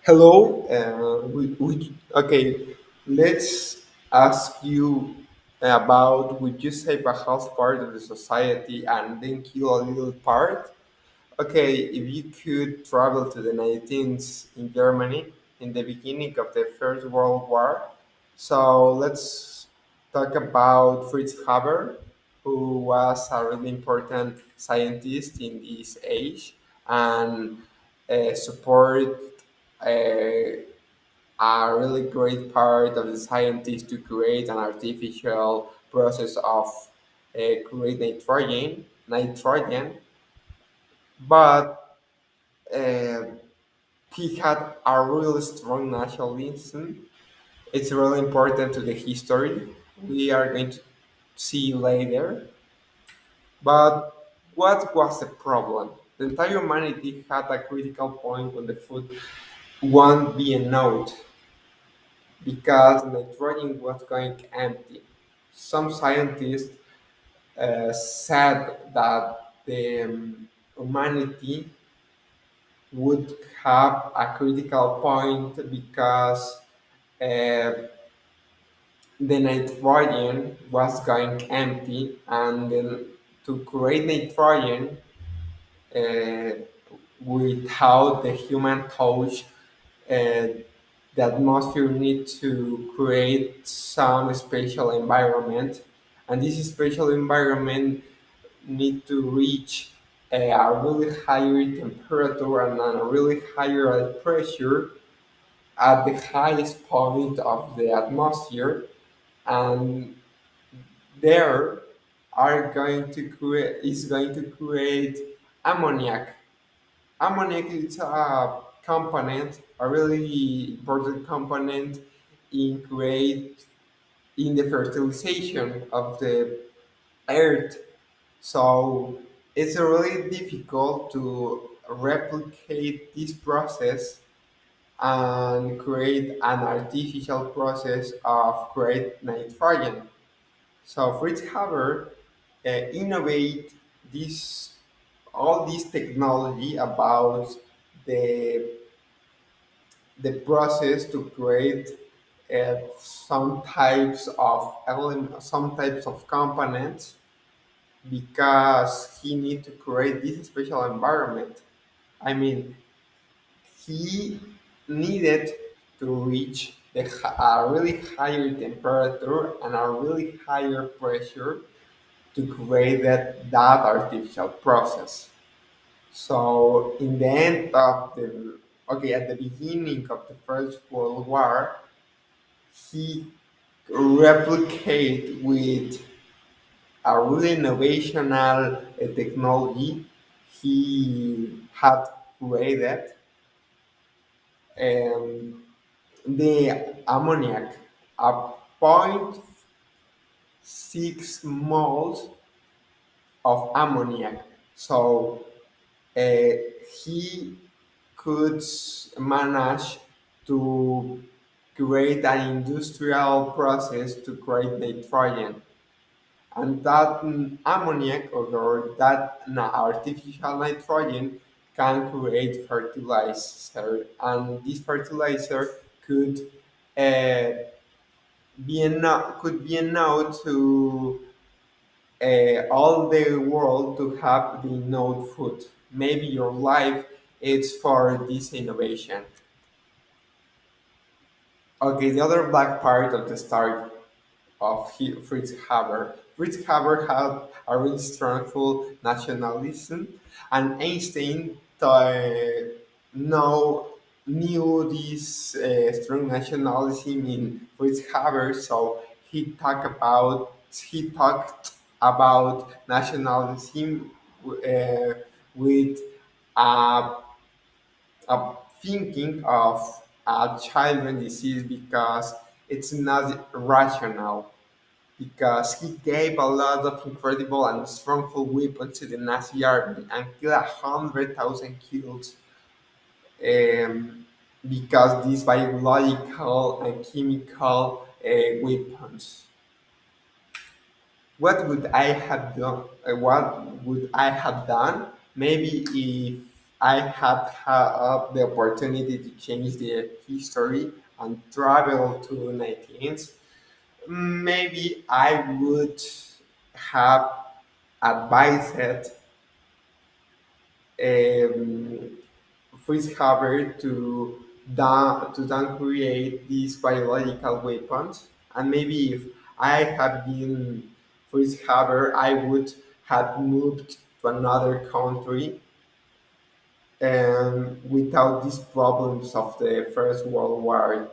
Hello. Okay, let's ask you about would you save a half part of the society and then kill a little part? Okay, if you could travel to the 19th in Germany in the beginning of the First World War, so let's talk about Fritz Haber, who was a really important scientist in this age and support a really great part of the scientists to create an artificial process of create nitrogen, but uh, he had a really strong nationalism. It's really important to the history. We are going to see later. But what was the problem? The entire humanity had a critical point when the food won't be enough because nitrogen was going empty. Some scientists said that the humanity would have a critical point because uh, the nitrogen was going empty, and then to create nitrogen uh, without the human touch, uh, the atmosphere needs to create some special environment, and this special environment need to reach a really higher temperature and a really higher pressure at the highest point of the atmosphere, and there are going to create is going to create ammoniac. Ammoniac is a component, a really important component in create in the fertilization of the earth. So it's really difficult to replicate this process and create an artificial process of create nitrogen. So Fritz Haber innovate this all this technology about the the process to create some types of components because he need to create this special environment. I mean, he needed to reach a really higher temperature and a really higher pressure to create that artificial process. So in the end of the okay, at the beginning of the First World War, he replicate with a really innovational technology he had created um, the ammoniac, a point 0.6 moles of ammoniac. So uh, he could manage to create an industrial process to create nitrogen. And that ammoniac or that artificial nitrogen can create fertilizer. And this fertilizer could uh, could be enough to all the world to have the node food. Maybe your life is for this innovation. Okay, the other black part of the story of Fritz Haber. Fritz Haber had a really strongful nationalism, and Einstein know, knew this strong nationalism in Fritz Haber, so he talked about nationalism with a, a thinking of a childhood disease because it's not rational because he gave a lot of incredible and strongful weapons to the Nazi army and killed 100,000 kills because these biological and chemical weapons. What would I have done? What would I have done? Maybe if I had had the opportunity to change the history and travel to 19th, maybe I would have advised um, Fritz Haber to then create these biological weapons. And maybe if I had been Fritz Haber, I would have moved to another country without these problems of the First World War.